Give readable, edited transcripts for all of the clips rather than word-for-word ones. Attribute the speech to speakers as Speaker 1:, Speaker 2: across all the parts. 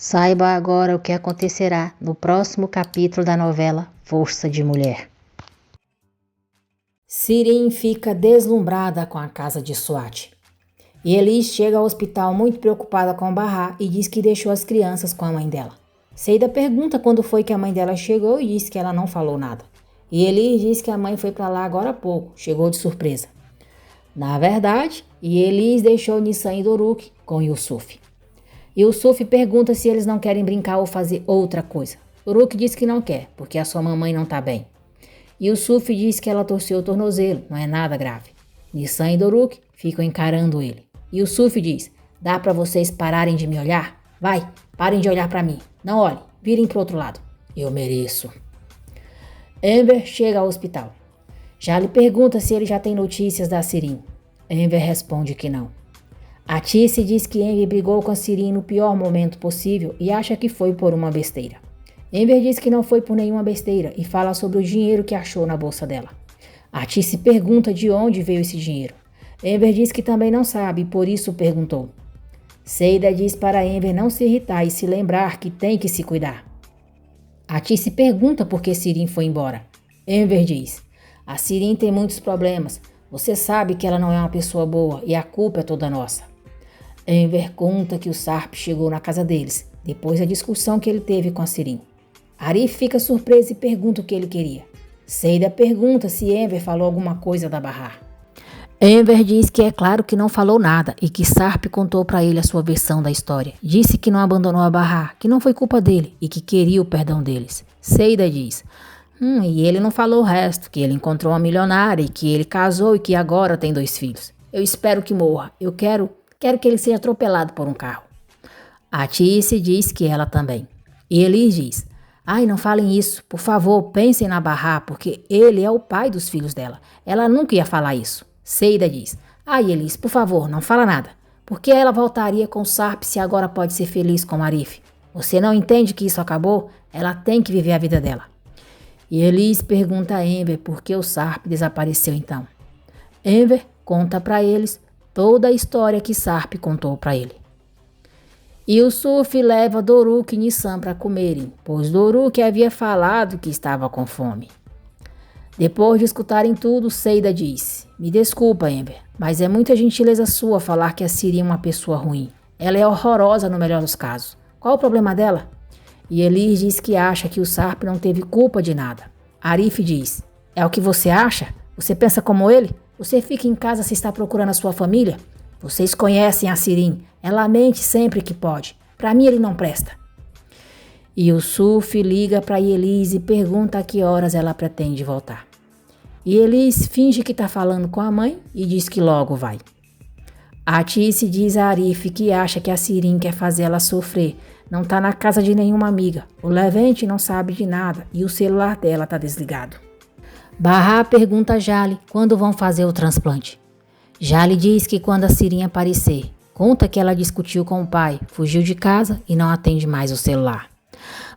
Speaker 1: Saiba agora o que acontecerá no próximo capítulo da novela Força de Mulher.
Speaker 2: Sirin fica deslumbrada com a casa de Swati. E Elis chega ao hospital muito preocupada com Bahar e diz que deixou as crianças com a mãe dela. Seida pergunta quando foi que a mãe dela chegou e diz que ela não falou nada. E Elis diz que a mãe foi para lá agora há pouco, chegou de surpresa. Na verdade, Elis deixou Nissan e Doruk com Yusuf. Yusuf pergunta se eles não querem brincar ou fazer outra coisa. Doruk diz que não quer, porque a sua mamãe não está bem. Yusuf diz que ela torceu o tornozelo, não é nada grave. Nissan e Doruk ficam encarando ele. Yusuf diz, dá para vocês pararem de me olhar? Vai, parem de olhar para mim. Não olhem, virem para o outro lado. Eu mereço. Enver chega ao hospital. Jali pergunta se ele já tem notícias da Sirin. Enver responde que não. Atice diz que Enver brigou com a Sirin no pior momento possível e acha que foi por uma besteira. Enver diz que não foi por nenhuma besteira e fala sobre o dinheiro que achou na bolsa dela. Atice pergunta de onde veio esse dinheiro. Enver diz que também não sabe e por isso perguntou. Seida diz para Enver não se irritar e se lembrar que tem que se cuidar. Atice pergunta por que Sirin foi embora. Enver diz, a Sirin tem muitos problemas. Você sabe que ela não é uma pessoa boa e a culpa é toda nossa. Enver conta que o Sarp chegou na casa deles, depois da discussão que ele teve com a Sirin. Arif fica surpreso e pergunta o que ele queria. Seida pergunta se Enver falou alguma coisa da Bahar. Enver diz que é claro que não falou nada e que Sarp contou para ele a sua versão da história. Disse que não abandonou a Bahar, que não foi culpa dele e que queria o perdão deles. Seida diz, e ele não falou o resto, que ele encontrou uma milionária e que ele casou e que agora tem 2 filhos. Eu espero que morra. Eu quero que ele seja atropelado por um carro. Atice diz que ela também. E Elis diz, não falem isso. Por favor, pensem na Bahar, porque ele é o pai dos filhos dela. Ela nunca ia falar isso. Seida diz, Elis, por favor, não fala nada. Por que ela voltaria com Sarp se agora pode ser feliz com Arif? Você não entende que isso acabou? Ela tem que viver a vida dela. E Elis pergunta a Enver por que o Sarp desapareceu então. Enver conta para eles toda a história que Sarp contou para ele. Yusuf leva Doruk e Nissan para comerem, pois Doruk havia falado que estava com fome. Depois de escutarem tudo, Seida disse, me desculpa, Enver, mas é muita gentileza sua falar que a Sirin é uma pessoa ruim. Ela é horrorosa no melhor dos casos. Qual o problema dela? E Elis diz que acha que o Sarp não teve culpa de nada. Arif diz, é o que você acha? Você pensa como ele? Você fica em casa se está procurando a sua família? Vocês conhecem a Sirin. Ela mente sempre que pode. Para mim ele não presta. Yusuf liga para Elis e pergunta a que horas ela pretende voltar. E Elis finge que está falando com a mãe e diz que logo vai. Atice diz a Arif que acha que a Sirin quer fazer ela sofrer. Não está na casa de nenhuma amiga. O Levente não sabe de nada e o celular dela está desligado. Bahar pergunta a Jali quando vão fazer o transplante. Jali diz que quando a Sirin aparecer. Conta que ela discutiu com o pai, fugiu de casa e não atende mais o celular.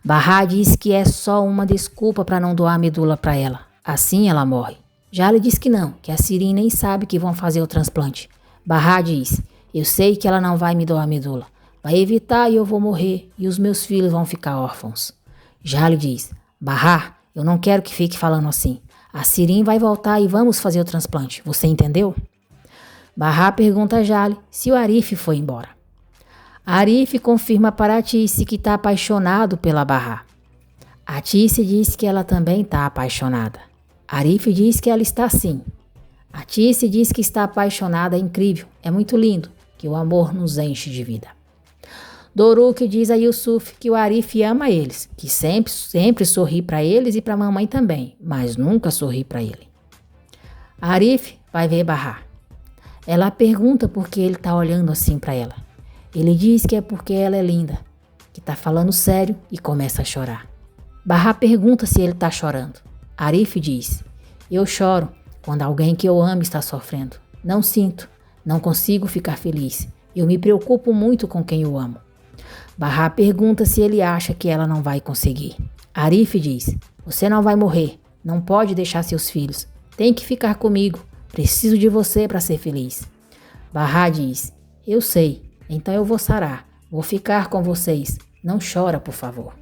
Speaker 2: Bahar diz que é só uma desculpa para não doar a medula para ela. Assim ela morre. Jali diz que não, que a Sirin nem sabe que vão fazer o transplante. Bahar diz, eu sei que ela não vai me doar a medula. Vai evitar e eu vou morrer e os meus filhos vão ficar órfãos. Jali diz, Bahar, eu não quero que fique falando assim. A Sirin vai voltar e vamos fazer o transplante. Você entendeu? Bahar pergunta a Jali se o Arif foi embora. Arif confirma para Atice que está apaixonado pela Bahar. Atice diz que ela também está apaixonada. Arif diz que ela está sim. Atice diz que está apaixonada, é incrível, é muito lindo, que o amor nos enche de vida. Doruk diz a Yusuf que o Arif ama eles, que sempre sorri para eles e para a mamãe também, mas nunca sorri para ele. Arif vai ver Bahar. Ela pergunta por que ele está olhando assim para ela. Ele diz que é porque ela é linda, que está falando sério e começa a chorar. Bahar pergunta se ele está chorando. Arif diz, eu choro quando alguém que eu amo está sofrendo. Não sinto, não consigo ficar feliz. Eu me preocupo muito com quem eu amo. Bahar pergunta se ele acha que ela não vai conseguir. Arif diz, você não vai morrer, não pode deixar seus filhos. Tem que ficar comigo, preciso de você para ser feliz. Bahar diz, eu sei, então eu vou sarar, vou ficar com vocês. Não chora, por favor.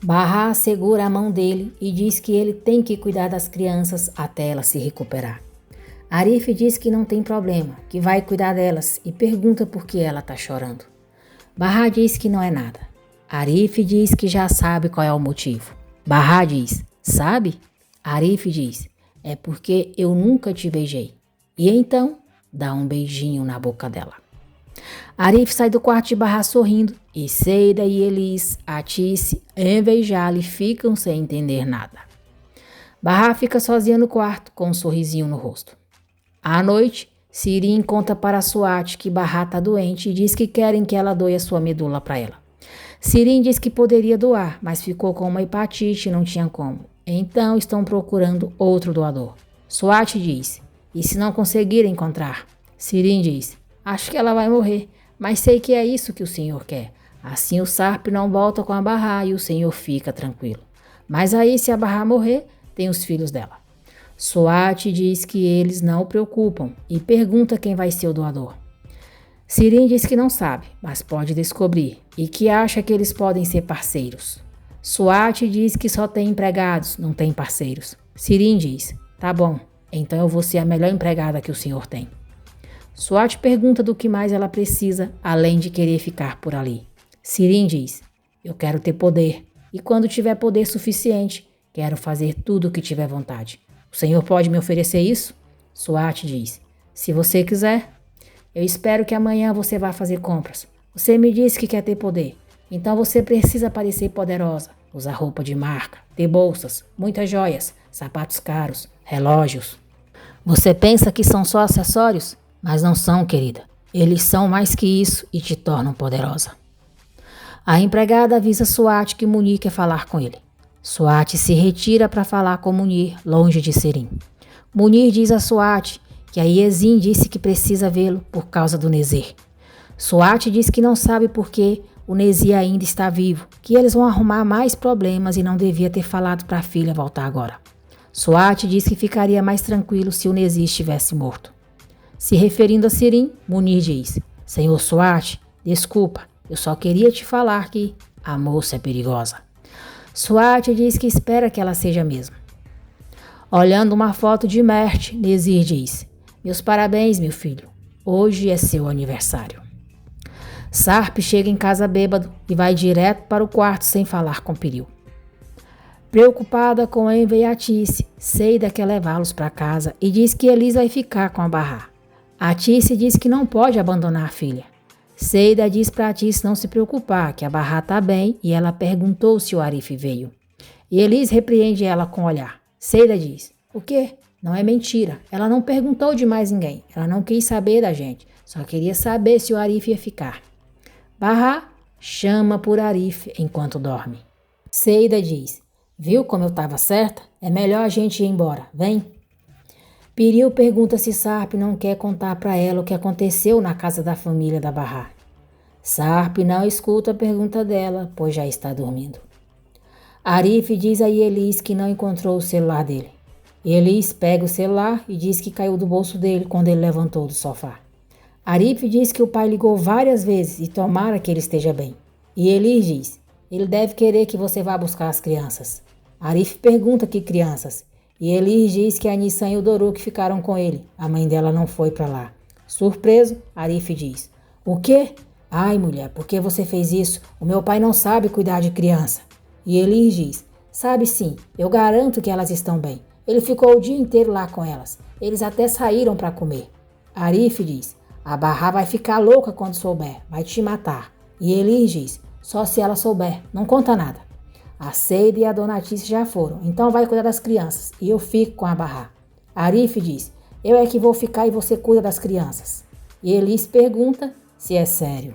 Speaker 2: Bahá segura a mão dele e diz que ele tem que cuidar das crianças até ela se recuperar. Arif diz que não tem problema, que vai cuidar delas e pergunta por que ela está chorando. Bahá diz que não é nada. Arif diz que já sabe qual é o motivo. Bahá diz, sabe? Arif diz, é porque eu nunca te beijei. E então, dá um beijinho na boca dela. Arif sai do quarto de Bahá sorrindo e Seida e Elis, Atice, Envejali ficam sem entender nada. Bahá fica sozinha no quarto com um sorrisinho no rosto. À noite, Sirin conta para Suat que Bahá está doente e diz que querem que ela doe a sua medula para ela. Sirin diz que poderia doar, mas ficou com uma hepatite e não tinha como. Então estão procurando outro doador. Suat diz, e se não conseguirem encontrar? Sirin diz, acho que ela vai morrer, mas sei que é isso que o senhor quer. Assim o Sarp não volta com a Bahá e o senhor fica tranquilo. Mas aí se a Bahá morrer, tem os filhos dela. Suat diz que eles não o preocupam e pergunta quem vai ser o doador. Sirin diz que não sabe, mas pode descobrir e que acha que eles podem ser parceiros. Suat diz que só tem empregados, não tem parceiros. Sirin diz, tá bom, então eu vou ser a melhor empregada que o senhor tem. Suat pergunta do que mais ela precisa, além de querer ficar por ali. Sirin diz, eu quero ter poder e quando tiver poder suficiente, quero fazer tudo o que tiver vontade. O senhor pode me oferecer isso? Suat diz, se você quiser. Eu espero que amanhã você vá fazer compras. Você me disse que quer ter poder, então você precisa parecer poderosa. Usar roupa de marca, ter bolsas, muitas joias, sapatos caros, relógios. Você pensa que são só acessórios? Mas não são, querida. Eles são mais que isso e te tornam poderosa. A empregada avisa Suat que Munir quer falar com ele. Suat se retira para falar com Munir, longe de Sirin. Munir diz a Suat que a Iezin disse que precisa vê-lo por causa do Nezir. Suat diz que não sabe por que o Nezir ainda está vivo, que eles vão arrumar mais problemas e não devia ter falado para a filha voltar agora. Suat diz que ficaria mais tranquilo se o Nezir estivesse morto. Se referindo a Sirin, Munir diz, Senhor Suat, desculpa, eu só queria te falar que a moça é perigosa. Suat diz que espera que ela seja mesmo. Olhando uma foto de Mert, Nezir diz, meus parabéns, meu filho, hoje é seu aniversário. Sarp chega em casa bêbado e vai direto para o quarto sem falar com Piril. Preocupada com Envy e Atice, Seida quer levá-los para casa e diz que Elis vai ficar com a Bahá. Atice diz que não pode abandonar a filha. Seida diz para Atice não se preocupar, que a Bahá está bem e ela perguntou se o Arif veio. E Elis repreende ela com o olhar. Seida diz, o quê? Não é mentira, ela não perguntou de mais ninguém, ela não quis saber da gente, só queria saber se o Arif ia ficar. Bahá chama por Arif enquanto dorme. Seida diz, viu como eu estava certa? É melhor a gente ir embora, vem. Piril pergunta se Sarp não quer contar para ela o que aconteceu na casa da família da Bahá. Sarp não escuta a pergunta dela, pois já está dormindo. Arif diz a Elis que não encontrou o celular dele. Elis pega o celular e diz que caiu do bolso dele quando ele levantou do sofá. Arif diz que o pai ligou várias vezes e tomara que ele esteja bem. E Elis diz, ele deve querer que você vá buscar as crianças. Arif pergunta que crianças. E Elis diz que a Nissan e o Doruk ficaram com ele. A mãe dela não foi para lá. Surpreso, Arif diz, o quê? Ai, mulher, por que você fez isso? O meu pai não sabe cuidar de criança. E Elis diz, sabe sim, eu garanto que elas estão bem. Ele ficou o dia inteiro lá com elas. Eles até saíram para comer. Arif diz, a Bahá vai ficar louca quando souber, vai te matar. E Elis diz, só se ela souber, não conta nada. A Seida e a Dona Atice já foram, então vai cuidar das crianças e eu fico com a Bahá. Arif diz, eu é que vou ficar e você cuida das crianças. E Elis pergunta se é sério.